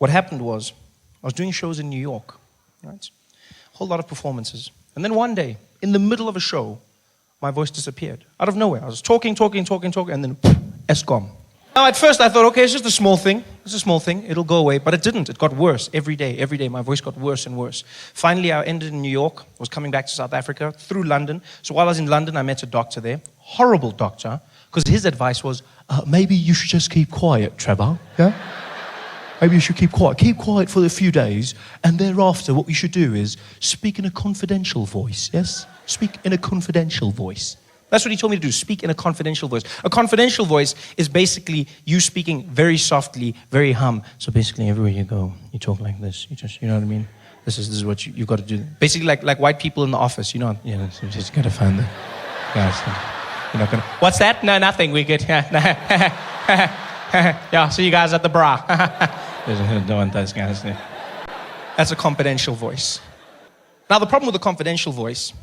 what happened was, I was doing shows in New York, right? A whole lot of performances. And then one day, in the middle of a show, my voice disappeared. Out of nowhere. I was talking, and then, escom. Now, at first, I thought, okay, it's just a small thing. It's a small thing. It'll go away. But it didn't. It got worse every day. Every day, my voice got worse and worse. Finally, I ended in New York. I was coming back to South Africa through London. So while I was in London, I met a doctor there. Horrible doctor. Because his advice was, maybe you should just keep quiet, Trevor. Yeah? Maybe you should keep quiet. Keep quiet for a few days. And thereafter, what we should do is speak in a confidential voice. Yes? Speak in a confidential voice. That's what he told me to do, speak in a confidential voice. A confidential voice is basically you speaking very softly, very hum. So basically everywhere you go, you talk like this. You know what I mean? This is what you've got to do. Basically like white people in the office, you just got to find the guys. You're not gonna, what's that? No, nothing, we good. Yeah, see you guys at the bra. Don't want those guys. That's a confidential voice. Now the problem with a confidential voice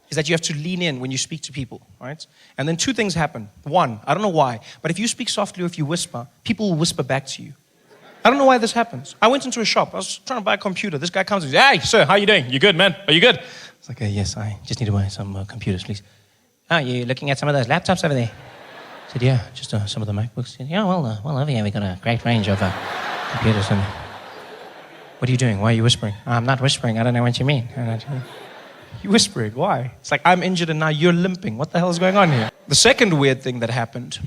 is that you have to lean in when you speak to people, right? And then two things happen. One, I don't know why, but if you speak softly or if you whisper, people will whisper back to you. I don't know why this happens. I went into a shop. I was trying to buy a computer. This guy comes and says, hey, sir, how you doing? You good, man? Are you good? It's like, yes, I just need to buy some computers, please. Oh, you looking at some of those laptops over there? I said, yeah, just some of the MacBooks. Said, yeah, well, over here we got a great range of computers. And what are you doing? Why are you whispering? I'm not whispering. I don't know what you mean. You whispering, why? It's like I'm injured and now you're limping. What the hell is going on here? The second weird thing that happened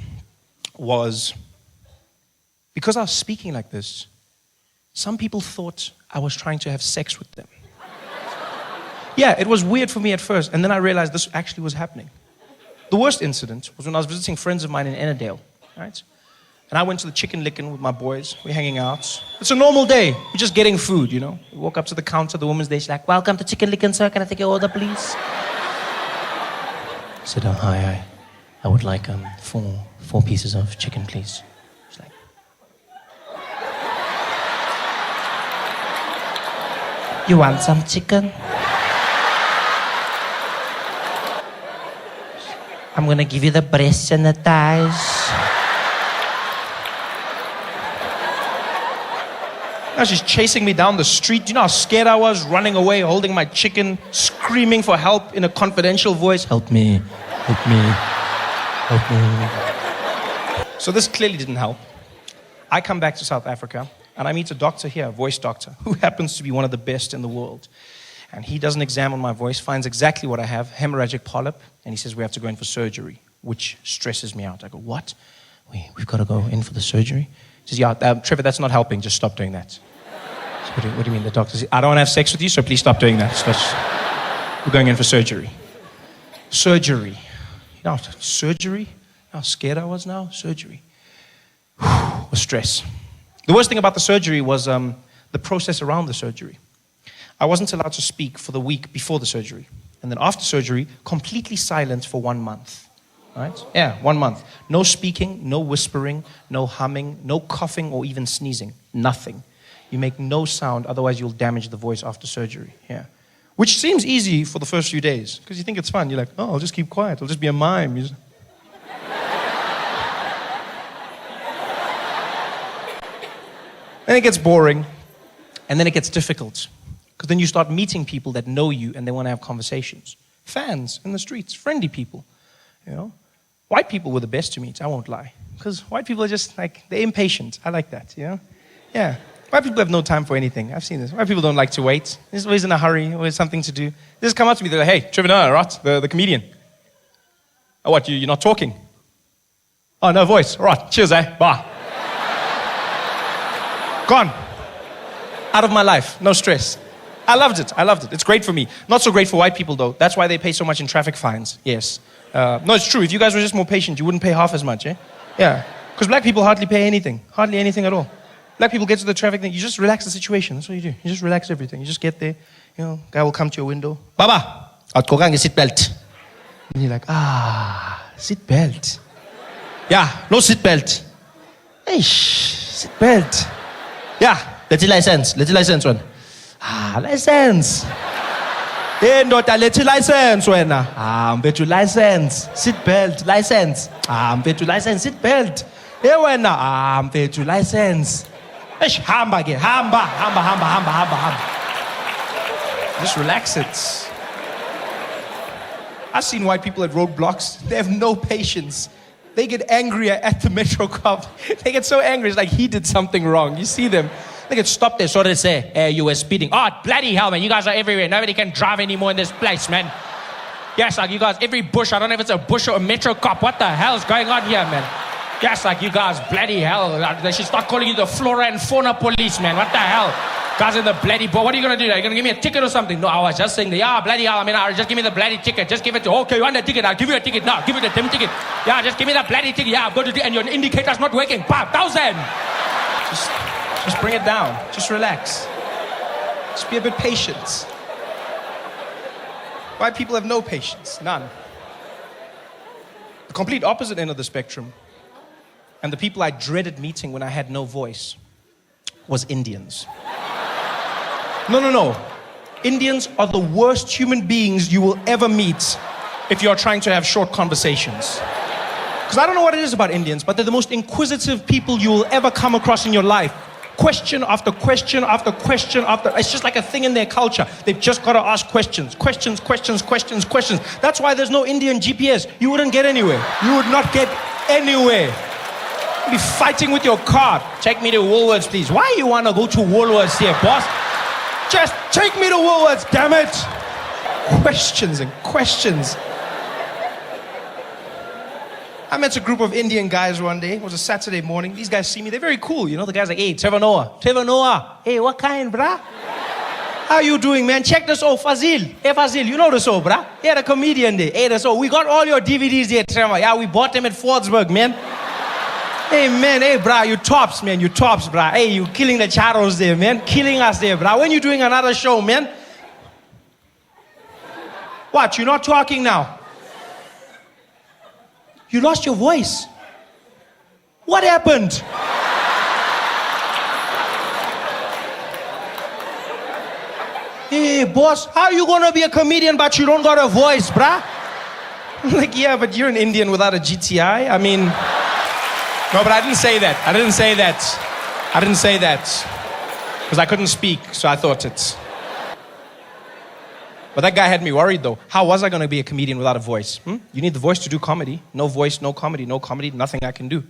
was, because I was speaking like this, some people thought I was trying to have sex with them. Yeah, it was weird for me at first, and then I realized this actually was happening. The worst incident was when I was visiting friends of mine in Ennerdale, right? And I went to the Chicken Licken with my boys. We're hanging out. It's a normal day. We're just getting food, you know. We walk up to the counter. The woman's there. She's like, welcome to Chicken Licken, sir. Can I take your order, please? I said, hi. I would like 4 pieces of chicken, please. She's like, you want some chicken? I'm going to give you the breasts and the thighs. Now she's chasing me down the street. Do you know how scared I was? Running away, holding my chicken, screaming for help in a confidential voice. Help me, help me, help me. So this clearly didn't help. I come back to South Africa and I meet a doctor here, a voice doctor, who happens to be one of the best in the world. And he does an exam on my voice, finds exactly what I have, hemorrhagic polyp, and he says we have to go in for surgery, which stresses me out. I go, what? We've got to go in for the surgery? He says, yeah, Trevor, that's not helping, just stop doing that. So what do you mean? The doctor says, I don't want to have sex with you, so please stop doing that. We're going in for surgery. Surgery. You know, surgery? How scared I was now? Surgery. Was stress. The worst thing about the surgery was the process around the surgery. I wasn't allowed to speak for the week before the surgery. And then after surgery, completely silent for 1 month. Right? Yeah, 1 month. No speaking, no whispering, no humming, no coughing or even sneezing. Nothing. You make no sound, otherwise you'll damage the voice after surgery. Yeah. Which seems easy for the first few days, because you think it's fun. You're like, oh, I'll just keep quiet. I'll just be a mime. Then it gets boring, and then it gets difficult. Because then you start meeting people that know you and they want to have conversations. Fans in the streets, friendly people, you know. White people were the best to meet, I won't lie. Because white people are just like, they're impatient. I like that, you know. Yeah. White people have no time for anything. I've seen this. White people don't like to wait. They're always in a hurry, always something to do. They just come up to me, they're like, hey, Trevor Noah, right? The comedian. Oh, what, you're not talking? Oh, no voice. All right, cheers, eh? Bye. Gone. Out of my life, no stress. I loved it. It's great for me. Not so great for white people, though. That's why they pay so much in traffic fines. Yes. No, it's true. If you guys were just more patient, you wouldn't pay half as much, eh? Yeah. Because black people hardly pay anything. Hardly anything at all. Black people get to the traffic thing. You just relax the situation. That's what you do. You just relax everything. You just get there. You know, guy will come to your window. Baba, outkogang seat belt. And you're like, seat belt. Yeah, no seat belt. Hey, seat belt. Yeah, let's license one. License. Hey, ndoda, let's license wena. Mfethu license. Seat belt, license. Mfethu license, seat belt. Hey wena, mfethu license. Eish, hamba again. Hamba. Just relax it. I've seen white people at roadblocks. They have no patience. They get angrier at the metro cop. They get so angry. It's like he did something wrong. You see them. They get stopped there. So they say, hey, you were speeding. Oh, bloody hell, man. You guys are everywhere. Nobody can drive anymore in this place, man. Yes, like you guys, every bush. I don't know if it's a bush or a metro cop. What the hell is going on here, man? Yes, like you guys, bloody hell. They should start calling you the flora and fauna police, man. What the hell? Guys in the bloody boat. What are you going to do? Are you going to give me a ticket or something? No, I was just saying, yeah, bloody hell. I mean, just give me the bloody ticket. Just give it to, okay, you want the ticket? I'll give you a ticket now. Give you the damn ticket. Yeah, just give me the bloody ticket. Yeah, I'm going to, and your indicator's not working. 5,000. Just bring it down. Just relax. Just be a bit patient. White people have no patience. None. The complete opposite end of the spectrum, and the people I dreaded meeting when I had no voice, was Indians. No. Indians are the worst human beings you will ever meet if you're trying to have short conversations. Because I don't know what it is about Indians, but they're the most inquisitive people you will ever come across in your life. Question after question after question after. It's just like a thing in their culture. They've just got to ask questions. Questions. That's why there's no Indian GPS. You wouldn't get anywhere. You would not get anywhere. You'd be fighting with your car. Take me to Woolworths, please. Why you want to go to Woolworths here, boss? Just take me to Woolworths, damn it. Questions and questions. I met a group of Indian guys one day. It was a Saturday morning. These guys see me. They're very cool. You know, the guy's like, hey, Trevor Noah. Hey, what kind, brah? How you doing, man? Check this out, Fazil. Hey, Fazil, you know this, oh, brah? Yeah, the comedian there. Hey, this, oh, we got all your DVDs there, Trevor. Yeah, we bought them at Fordsburg, man. Hey, man, hey, brah, you tops, man. You tops, brah. Hey, you killing the charos there, man. Killing us there, brah. When you doing another show, man? What, you're not talking now? You lost your voice. What happened? Hey, boss, how are you gonna be a comedian but you don't got a voice, bruh? I'm like, yeah, but you're an Indian without a GTI. I mean, no, but I didn't say that. I didn't say that. Because I couldn't speak, so I thought it. But that guy had me worried, though. How was I going to be a comedian without a voice? You need the voice to do comedy. No voice, no comedy, nothing I can do.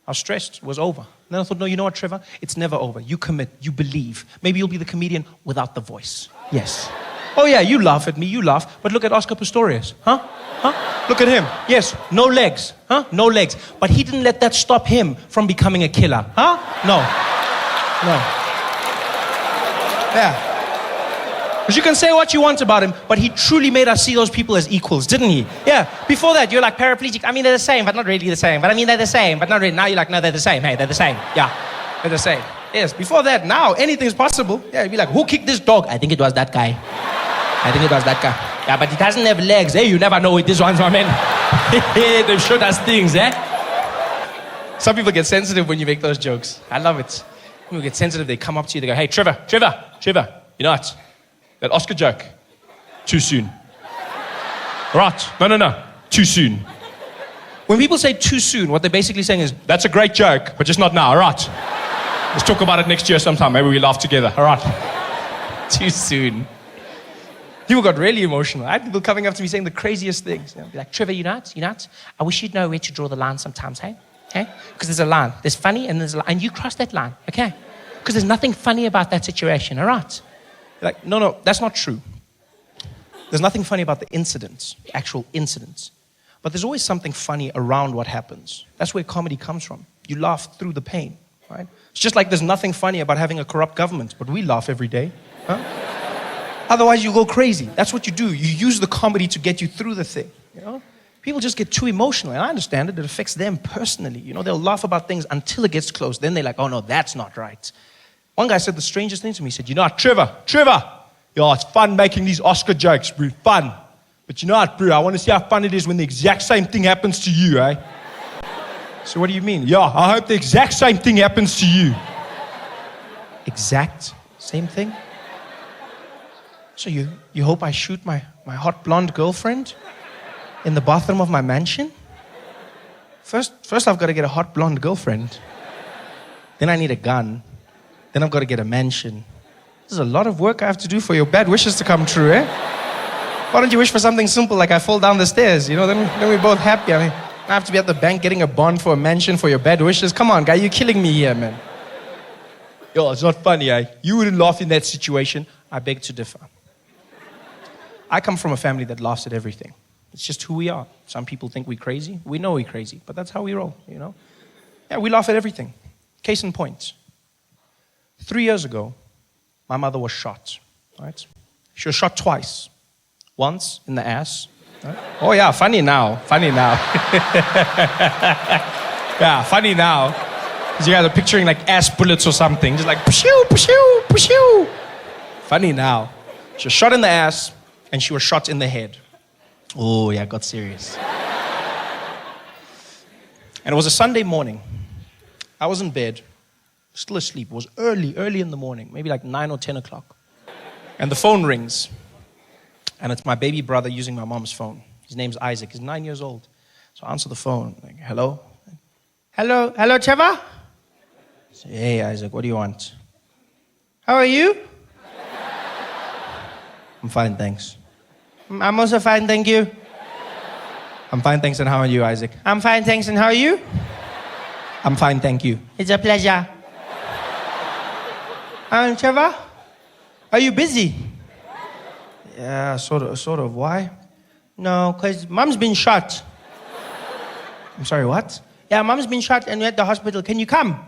I was stressed. It was over. And then I thought, no, you know what, Trevor? It's never over. You commit. You believe. Maybe you'll be the comedian without the voice. Yes. Oh, yeah, you laugh at me. You laugh. But look at Oscar Pistorius. Huh? Look at him. Yes, no legs. No legs. But he didn't let that stop him from becoming a killer. No. Yeah. Because you can say what you want about him, but he truly made us see those people as equals, didn't he? Yeah. Before that, you're like paraplegic. I mean, they're the same, but not really the same. But I mean, they're the same, but not really. Now you're like, no, they're the same. Hey, they're the same. Yeah, they're the same. Yes. Before that, now anything's possible. Yeah, you'd be like, who kicked this dog? I think it was that guy. Yeah, but he doesn't have legs. Hey, you never know with this one's, my man. They've showed us things, eh? Some people get sensitive when you make those jokes. I love it. When people get sensitive, they come up to you, they go, hey, Trevor, you know what? That Oscar joke, too soon. Right, no, too soon. When people say too soon, what they're basically saying is, that's a great joke, but just not now, all right? Let's talk about it next year sometime, maybe we laugh together, all right? Too soon. People got really emotional. I had people coming up to me saying the craziest things. You know, be like, Trevor, you know what? I wish you'd know where to draw the line sometimes, hey? Because there's a line. There's funny and there's a line. And you cross that line, okay? Because there's nothing funny about that situation, all right? Like, no, that's not true. There's nothing funny about the incidents, the actual incidents. But there's always something funny around what happens. That's where comedy comes from. You laugh through the pain, right? It's just like there's nothing funny about having a corrupt government, but we laugh every day. Otherwise, you go crazy. That's what you do. You use the comedy to get you through the thing, you know? People just get too emotional, and I understand it. It affects them personally. You know, they'll laugh about things until it gets close. Then they're like, oh, no, that's not right. One guy said the strangest thing to me. He said, you know what, Trevor, yeah, it's fun making these Oscar jokes, bro, fun. But you know what, bro, I want to see how fun it is when the exact same thing happens to you, eh? So what do you mean? Yeah, I hope the exact same thing happens to you. Exact same thing? So you hope I shoot my hot blonde girlfriend in the bathroom of my mansion? First I've got to get a hot blonde girlfriend. Then I need a gun. Then I've got to get a mansion. There's a lot of work I have to do for your bad wishes to come true, eh? Why don't you wish for something simple like I fall down the stairs? You know, then we're both happy. I mean, I have to be at the bank getting a bond for a mansion for your bad wishes. Come on, guy, you're killing me here, man. Yo, it's not funny, eh? You wouldn't laugh in that situation. I beg to differ. I come from a family that laughs at everything. It's just who we are. Some people think we're crazy. We know we're crazy, but that's how we roll, you know? Yeah, we laugh at everything. Case in point. 3 years ago, my mother was shot, right? She was shot twice. Once in the ass. Right? Oh yeah, funny now. Funny now. Yeah, funny now. You guys are picturing like ass bullets or something. Just like, pshoo, pshoo, pshoo. Funny now. She was shot in the ass and she was shot in the head. Oh yeah, it got serious. And it was a Sunday morning. I was in bed, still asleep. It was early in the morning, maybe like 9 or 10 o'clock. And the phone rings. And it's my baby brother using my mom's phone. His name's Isaac. He's 9 years old. So I answer the phone. Like, hello? Hello, Trevor? I say, hey, Isaac, what do you want? How are you? I'm fine, thanks. I'm also fine, thank you. I'm fine, thanks, and how are you, Isaac? I'm fine, thanks, and how are you? I'm fine, thank you. It's a pleasure. Trevor? Are you busy? Yeah, sort of. Why? No, because mom's been shot. I'm sorry, what? Yeah, mom's been shot and we're at the hospital. Can you come?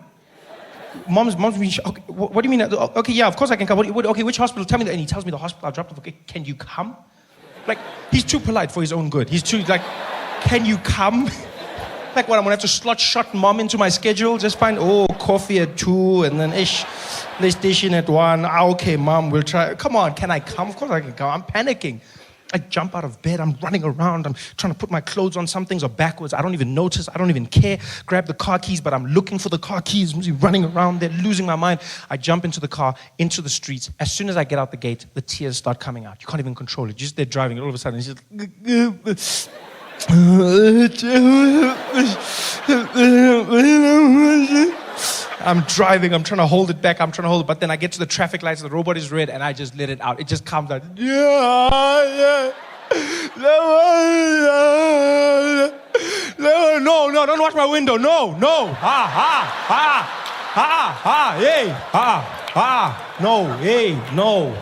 Mom's been shot. Okay, what do you mean? Okay, yeah, of course I can come. Okay, which hospital? Tell me that. And he tells me the hospital. I dropped off. Okay, can you come? Like, he's too polite for his own good. He's too, like, can you come? Like, what, I'm going to have to slot shot mom into my schedule? Just find, coffee at 2 and then PlayStation at 1. Okay, mom, we'll try. Come on, can I come? Of course I can come. I'm panicking. I jump out of bed. I'm running around. I'm trying to put my clothes on. Some things are backwards. I don't even notice. I don't even care. Grab the car keys, but I'm looking for the car keys. I'm running around there, losing my mind. I jump into the car, into the streets. As soon as I get out the gate, the tears start coming out. You can't even control it. You're just there driving, and all of a sudden, it's just... I'm driving, I'm trying to hold it back, but then I get to the traffic lights, the robot is red, and I just let it out. It just comes out. No, don't watch my window. No. No, hey, no.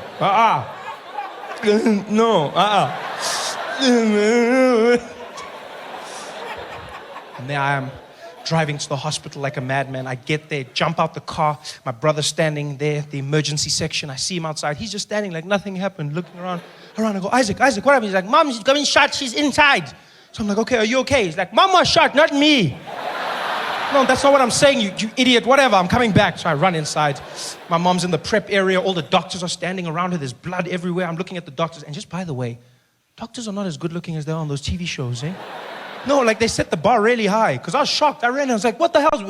No, And there I am, driving to the hospital like a madman. I get there, jump out the car. My brother's standing there, the emergency section. I see him outside. He's just standing like nothing happened, looking around. I go, Isaac, what happened? He's like, Mom, she's getting shot. She's inside. So I'm like, okay, are you okay? He's like, Mom was shot, not me. No, that's not what I'm saying, you idiot. Whatever, I'm coming back. So I run inside. My mom's in the prep area. All the doctors are standing around her. There's blood everywhere. I'm looking at the doctors. And just by the way, doctors are not as good looking as they are on those TV shows, eh? No, like they set the bar really high. Because I was shocked. I ran and I was like, what the hell's...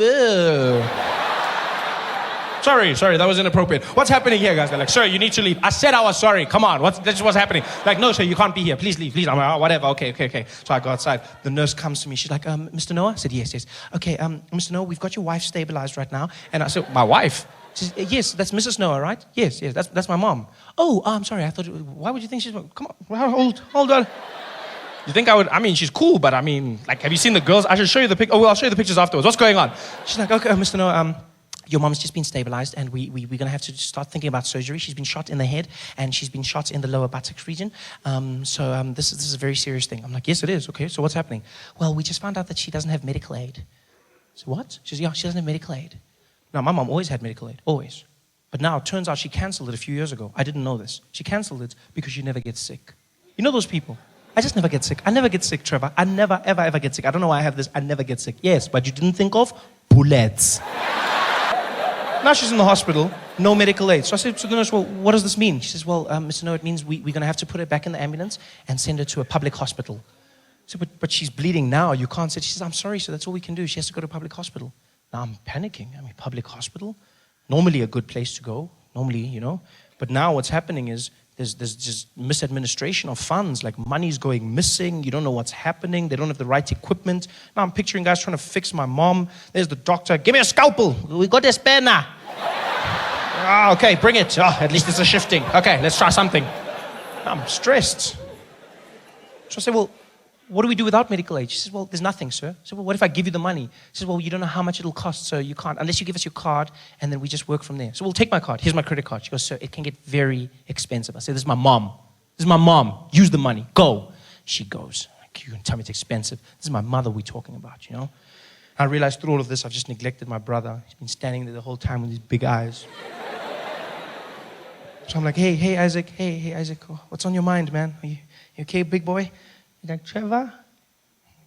Sorry, that was inappropriate. What's happening here, guys? They're like, sir, you need to leave. I said I was sorry. Come on, that's what's happening. Like, no, sir, you can't be here. Please leave, please. I'm like, oh, whatever, okay. So I go outside. The nurse comes to me. She's like, Mr. Noah? I said, yes. Okay, Mr. Noah, we've got your wife stabilized right now. And I said, my wife? She says, yes, that's Mrs. Noah, right? Yes, that's my mom. Oh, I'm sorry. I thought, why would you think she's... Come on, hold on. You think I would... I mean, she's cool, but I mean, like, have you seen the girls? I should show you the pic... Oh, well, I'll show you the pictures afterwards. What's going on? She's like, okay, Mr. Noah, your mom's just been stabilized and we're going to have to start thinking about surgery. She's been shot in the head and she's been shot in the lower buttocks region. This is a very serious thing. I'm like, yes, it is. Okay, so what's happening? Well, we just found out that she doesn't have medical aid. So what? She says, yeah, she doesn't have medical aid. Now, my mom always had medical aid, always. But now it turns out she canceled it a few years ago. I didn't know this. She canceled it because she never gets sick. You know those people? I just never get sick. I never get sick, Trevor. I never, ever get sick. I don't know why I have this. I never get sick. Yes, but you didn't think of bullets. Now she's in the hospital, no medical aid. So I said to the nurse, well, what does this mean? She says, well, Mr. Noah, it means we're going to have to put her back in the ambulance and send her to a public hospital. I said, but she's bleeding now. You can't say. She says, I'm sorry, sir. That's all we can do. She has to go to a public hospital. Now I'm panicking. I mean, public hospital? Normally a good place to go. Normally, you know. But now what's happening is there's just misadministration of funds. Like money's going missing. You don't know what's happening. They don't have the right equipment. Now I'm picturing guys trying to fix my mom. There's the doctor. Give me a scalpel. We got a spare now. Oh, okay, bring it. Oh, at least it's a shifting. Okay, let's try something. I'm stressed. So I say, well, what do we do without medical aid? She says, well, there's nothing, sir. I said, well, what if I give you the money? She says, well, you don't know how much it'll cost, so you can't, unless you give us your card, and then we just work from there. So we'll take my card. Here's my credit card. She goes, sir, it can get very expensive. I said, this is my mom. This is my mom. Use the money. Go. She goes, you can tell me it's expensive. This is my mother we're talking about, you know? I realized through all of this, I've just neglected my brother. He's been standing there the whole time with his big eyes. So I'm like, hey, Isaac. Hey, Isaac. Oh, what's on your mind, man? Are you okay, big boy? He's like, Trevor?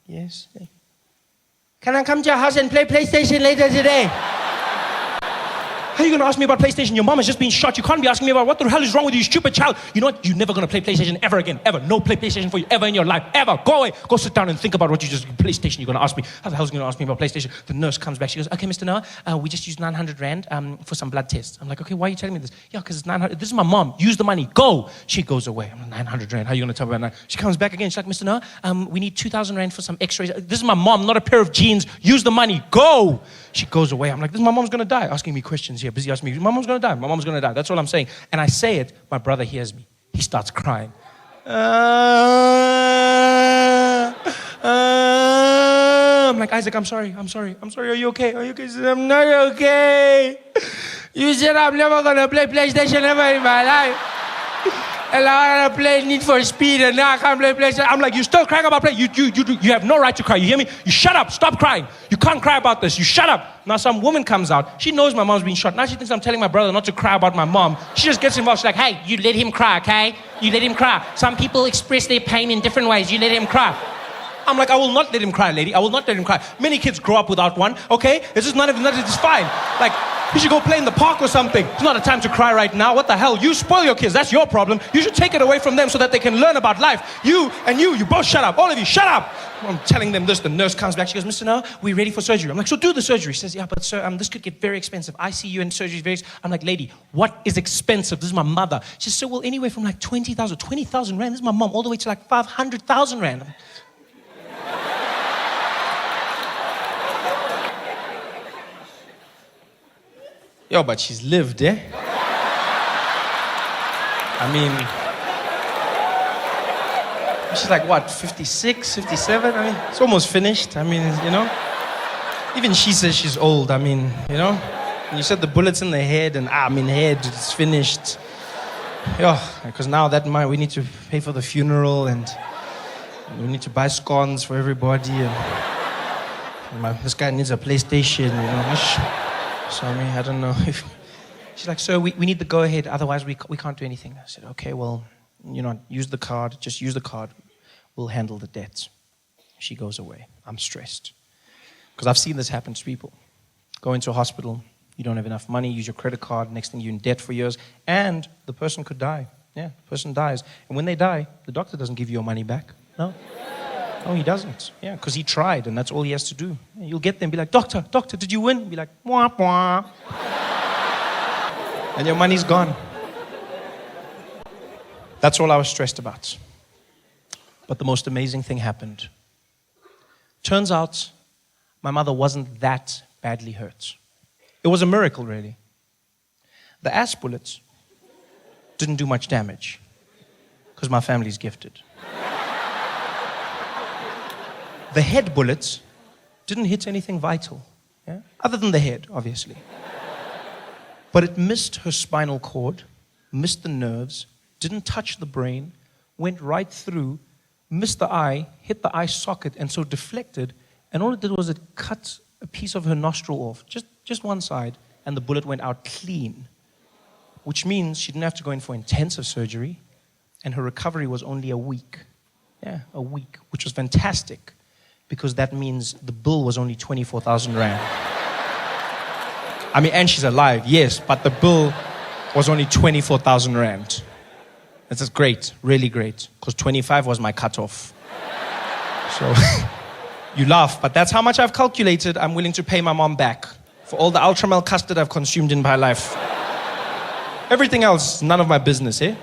Yes. Can I come to your house and play PlayStation later today? How are you going to ask me about PlayStation? Your mom has just been shot. You can't be asking me about what the hell is wrong with you, stupid child. You know what? You're never going to play PlayStation ever again. Ever. No PlayStation for you ever in your life. Ever. Go away. Go sit down and think about what you just... PlayStation, you're going to ask me. How the hell is you going to ask me about PlayStation? The nurse comes back. She goes, okay, Mr. Noah, we just used 900 Rand for some blood tests. I'm like, okay, why are you telling me this? Yeah, because it's 900. This is my mom. Use the money. Go. She goes away. I'm like, 900 Rand. How are you going to tell me about that? She comes back again. She's like, Mr. Noah, we need 2,000 Rand for some x-rays. This is my mom, not a pair of jeans. Use the money. Go. She goes away. I'm like, this is my mom's going to die. Asking me questions here. Busy asking me, my mom's going to die. My mom's going to die. That's all I'm saying. And I say it. My brother hears me. He starts crying. I'm like, Isaac, I'm sorry. Are you okay? He says, I'm not okay. You said I'm never going to play PlayStation ever in my life. And I want to play Need for Speed, and now I can't play PlayStation. I'm like, you're still crying about play? You have no right to cry. You hear me? You shut up. Stop crying. You can't cry about this. You shut up. Now some woman comes out. She knows my mom's been shot. Now she thinks I'm telling my brother not to cry about my mom. She just gets involved. She's like, hey, you let him cry, okay? You let him cry. Some people express their pain in different ways. You let him cry. I'm like, I will not let him cry, lady. I will not let him cry. Many kids grow up without one, okay? It's just it's fine. Like, you should go play in the park or something. It's not a time to cry right now. What the hell? You spoil your kids. That's your problem. You should take it away from them so that they can learn about life. You both shut up. All of you, shut up. I'm telling them this. The nurse comes back. She goes, Mr. Noah, we're ready for surgery. I'm like, so do the surgery. She says, yeah, but sir, this could get very expensive. ICU and surgery is very expensive. I'm like, lady, what is expensive? This is my mother. She says, so well, anyway, from like 20,000 Rand. This is my mom, all the way to like 500,000 Rand. Yo, but she's lived, eh? I mean, she's like, what, 56, 57? I mean, it's almost finished. I mean, you know? Even she says she's old. I mean, you know? And you said the bullet's in the head, and head, it's finished. Yo, because now we need to pay for the funeral, and we need to buy scones for everybody, and this guy needs a PlayStation, you know? So, I mean, I don't know if... She's like, sir, we need the go-ahead, otherwise we can't do anything. I said, okay, well, use the card, just use the card. We'll handle the debts. She goes away. I'm stressed. Because I've seen this happen to people. Go into a hospital, you don't have enough money, use your credit card, next thing you're in debt for years, and the person could die. Yeah, the person dies. And when they die, the doctor doesn't give you your money back. No. No, he doesn't. Yeah, because he tried, and that's all he has to do. You'll get there and be like, doctor, did you win? Be like, wah, wah. And your money's gone. That's all I was stressed about. But the most amazing thing happened. Turns out, my mother wasn't that badly hurt. It was a miracle, really. The ass bullets didn't do much damage, because my family's gifted. The head bullets didn't hit anything vital, yeah? Other than the head, obviously. But it missed her spinal cord, missed the nerves, didn't touch the brain, went right through, missed the eye, hit the eye socket, and so deflected, and all it did was it cut a piece of her nostril off, just one side, and the bullet went out clean, which means she didn't have to go in for intensive surgery, and her recovery was only a week. Yeah, a week, which was fantastic, because that means the bill was only 24,000 Rand. I mean, and she's alive, yes, but the bill was only 24,000 Rand. That's great, really great, because 25 was my cutoff. So, you laugh, but that's how much I've calculated I'm willing to pay my mom back for all the ultramel custard I've consumed in my life. Everything else, none of my business, eh?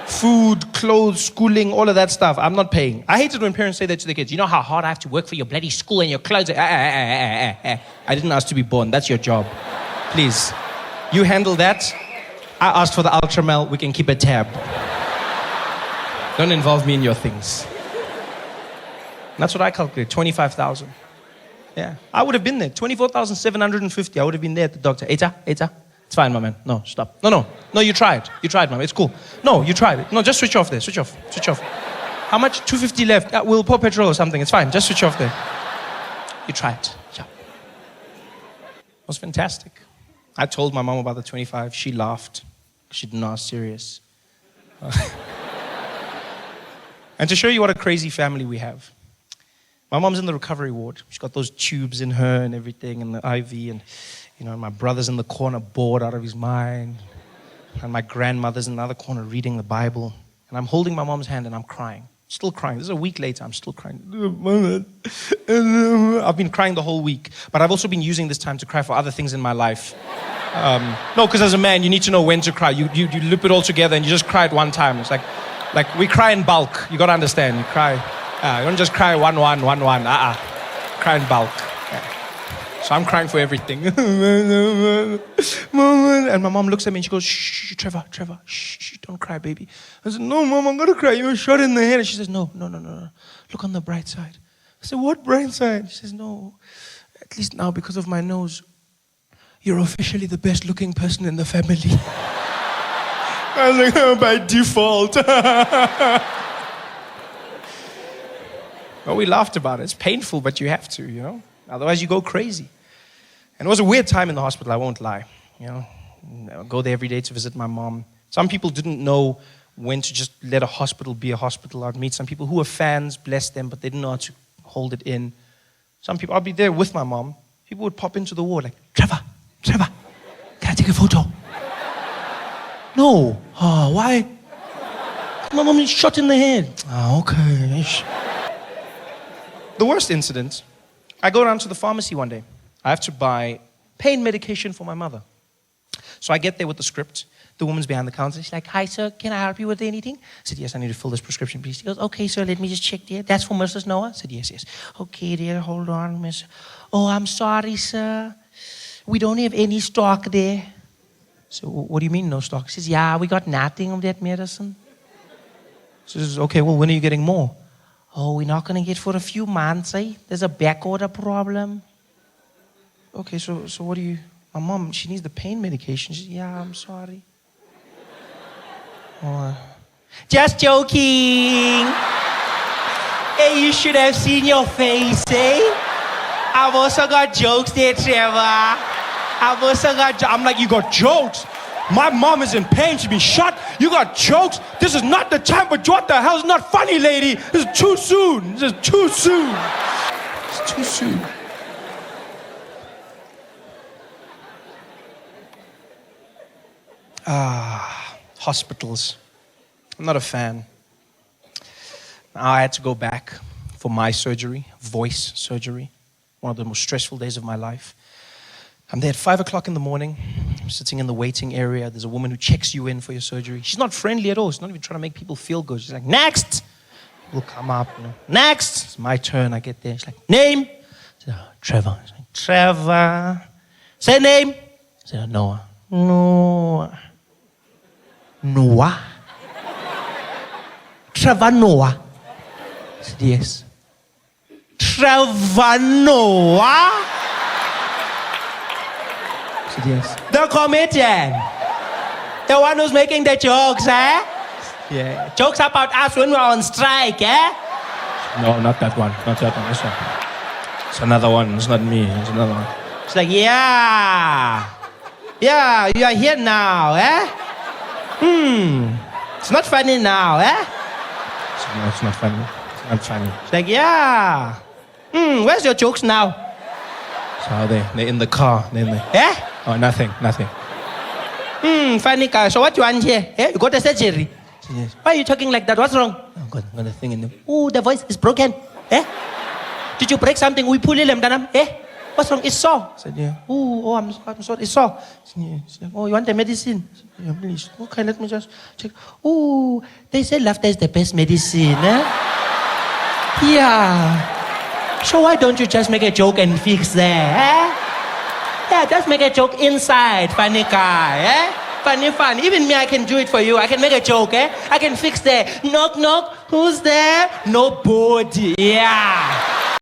Food, clothes, schooling, all of that stuff, I'm not paying. I hate it when parents say that to their kids. You know how hard I have to work for your bloody school and your clothes? I didn't ask to be born. That's your job. Please. You handle that. I asked for the Ultramel. We can keep a tab. Don't involve me in your things. And that's what I calculated, 25,000. Yeah, I would have been there. 24,750. I would have been there at the doctor. Eta. It's fine, my man. No, stop. No, you tried. You tried, my man. It's cool. No, you tried it. No, just switch off there. Switch off. How much? 250 left. We'll pour petrol or something. It's fine. Just switch off there. You tried. Yeah. It was fantastic. I told my mom about the 25. She laughed. She didn't know I was serious. And to show you what a crazy family we have, my mom's in the recovery ward. She's got those tubes in her and everything, and the IV, and my brother's in the corner bored out of his mind, and my grandmother's in the other corner reading the Bible, and I'm holding my mom's hand and I'm crying, still crying. This is a week later, I'm still crying. I've been crying the whole week, but I've also been using this time to cry for other things in my life. No, because as a man, you need to know when to cry. You loop it all together and you just cry at one time. It's like we cry in bulk. You got to understand. You cry. You don't just cry one. Cry in bulk. Yeah. So I'm crying for everything. And my mom looks at me and she goes, shh, Trevor, shh, don't cry, baby. I said, no, Mom, I'm going to cry. You were shot in the head. And she says, no. Look on the bright side. I said, what bright side? She says, no, at least now because of my nose, you're officially the best looking person in the family. I was like, oh, by default. Well, we laughed about it. It's painful, but you have to, Otherwise, you go crazy. And it was a weird time in the hospital, I won't lie. I go there every day to visit my mom. Some people didn't know when to just let a hospital be a hospital. I'd meet some people who were fans, bless them, but they didn't know how to hold it in. Some people, I'd be there with my mom. People would pop into the ward like, Trevor, can I take a photo? No. Oh, why? My mom is shot in the head. Oh, okay. The worst incident, I go down to the pharmacy one day. I have to buy pain medication for my mother. So I get there with the script. The woman's behind the counter. She's like, hi, sir, can I help you with anything? I said, yes, I need to fill this prescription, please. She goes, okay, sir, let me just check there. That's for Mrs. Noah? I said, yes. Okay, dear, hold on, miss. Oh, I'm sorry, sir. We don't have any stock there. So what do you mean, no stock? She says, yeah, we got nothing of that medicine. She says, okay, well, when are you getting more? Oh, we're not going to get for a few months, eh? There's a back order problem. Okay, so what do you... My mom, she needs the pain medication. She says, yeah, I'm sorry. Oh, just joking. Hey, you should have seen your face, eh? I've also got jokes there, Trevor. I'm like, you got jokes? My mom is in pain. She's been shot. You got jokes? This is not the time, but what the hell? It's not funny, lady. This is too soon. It's too soon. Hospitals. I'm not a fan. I had to go back for my surgery, voice surgery. One of the most stressful days of my life. I'm there at 5 o'clock in the morning. I'm sitting in the waiting area. There's a woman who checks you in for your surgery. She's not friendly at all. She's not even trying to make people feel good. She's like, next. We'll come up. Next. It's my turn. I get there. She's like, name. I said, oh, Trevor. She's like, Trevor. Say name. I said, Noah. Noah? Trevor Noah. I said, yes. Trevor Noah? I said, yes. The comedian. The one who's making the jokes, eh? Yeah. Jokes about us when we're on strike, eh? No, not that one. Not that one. This one. It's another one. It's not me. It's another one. It's like, yeah. Yeah, you are here now, eh? It's not funny now, eh? No, it's not funny. It's not funny. It's like, yeah. Where's your jokes now? So they're in the car. They're in the... Eh? Oh, nothing. Funny guy. So what you want here? Eh? You got a surgery? Yes. Why are you talking like that? What's wrong? Oh, got a thing in them. Oh, the voice is broken. Eh? Did you break something? We pull them down. Eh? What's wrong? It's sore. I said, yeah. Oh, I'm sorry. It's sore. Yeah. Said, oh, you want the medicine? I said, yeah, please. Okay, let me just check. Oh, they say laughter is the best medicine, eh? Yeah. So why don't you just make a joke and fix there, eh? Yeah, just make a joke inside, funny guy, eh? Funny. Even me, I can do it for you. I can make a joke, eh? I can fix that. Knock, knock. Who's there? Nobody. Yeah.